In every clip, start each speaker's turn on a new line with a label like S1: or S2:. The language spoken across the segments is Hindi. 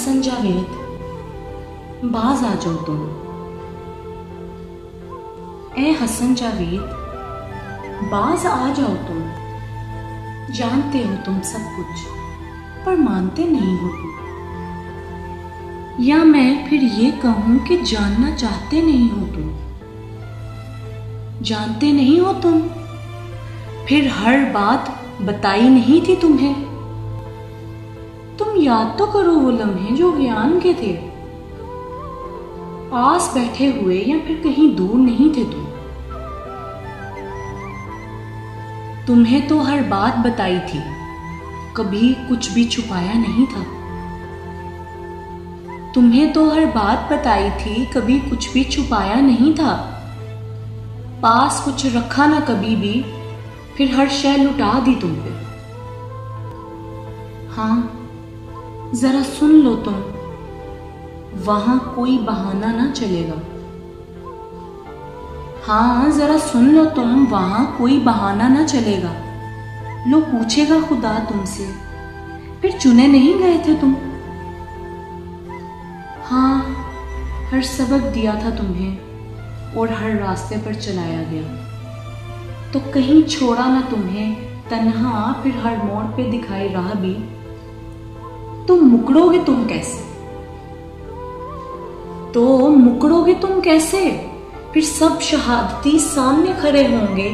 S1: हसन जावेद, बाज आ जाओ तुम। ए हसन जावेद, बाज आ जाओ तुम। जानते हो तुम सब कुछ, पर मानते नहीं हो तुम। या मैं फिर ये कहूं कि जानना चाहते नहीं हो तुम। जानते नहीं हो तुम, फिर हर बात बताई नहीं थी तुम्हें। तुम याद तो करो वो लम्हे जो ज्ञान के थे। पास बैठे हुए या फिर कहीं दूर नहीं थे तुम। तुम्हें तो हर बात बताई थी, कभी कुछ भी छुपाया नहीं था। तुम्हें तो हर बात बताई थी, कभी कुछ भी छुपाया नहीं था। पास कुछ रखा ना कभी भी, फिर हर शय लुटा दी तुम पे। हाँ, जरा सुन लो तुम, वहां कोई बहाना ना चलेगा। हाँ, जरा सुन लो तुम, वहां कोई बहाना ना चलेगा। लो पूछेगा खुदा तुमसे, फिर चुने नहीं गए थे तुम। हाँ, हर सबक दिया था तुम्हें और हर रास्ते पर चलाया गया, तो कहीं छोड़ा ना तुम्हें तन्हा, फिर हर मोड़ पे दिखाई राह भी। तुम मुकरोगे तुम कैसे? तो मुकरोगे तुम कैसे? फिर सब शहादती सामने खड़े होंगे,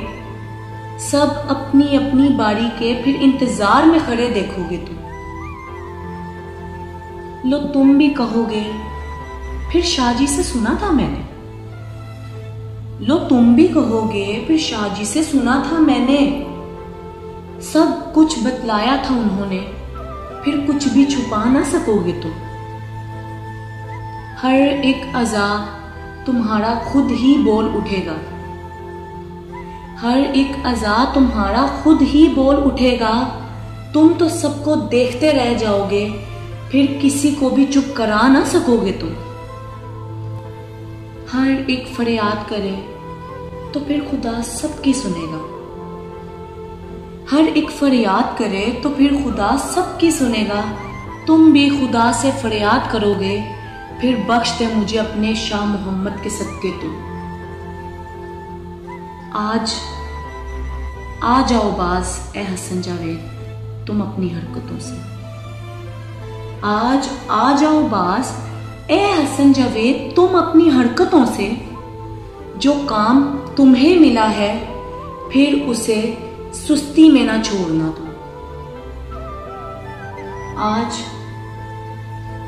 S1: सब अपनी अपनी बारी के फिर इंतजार में खड़े देखोगे तुम। लो तुम भी कहोगे, फिर शाहजी से सुना था मैंने। लो तुम भी कहोगे, फिर शाहजी से सुना था मैंने। सब कुछ बतलाया था उन्होंने, फिर कुछ भी छुपा ना सकोगे तुम। हर एक अज़ा तुम्हारा खुद ही बोल उठेगा। हर एक अज़ा तुम्हारा खुद ही बोल उठेगा। तुम तो सबको देखते रह जाओगे, फिर किसी को भी चुप करा ना सकोगे तुम। हर एक फरियाद करे तो फिर खुदा सबकी सुनेगा। हर एक फरियाद करे तो फिर खुदा सबकी सुनेगा। तुम भी खुदा से फरियाद करोगे, फिर बख्श दे मुझे अपने शाह मोहम्मद के सदके तुम। आज आ जाओ बाज ए हसन जावेद, तुम अपनी हरकतों से। आज आ जाओ बाज ए हसन जावेद, तुम अपनी हरकतों से। जो काम तुम्हें मिला है, फिर उसे सुस्ती में ना छोड़ना तुम। आज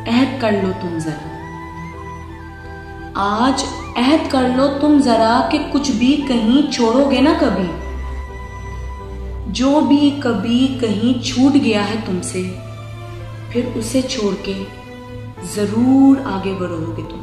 S1: अहद कर लो तुम जरा। आज अहद कर लो तुम जरा कि कुछ भी कहीं छोड़ोगे ना कभी। जो भी कभी कहीं छूट गया है तुमसे, फिर उसे छोड़ के जरूर आगे बढ़ोगे तुम।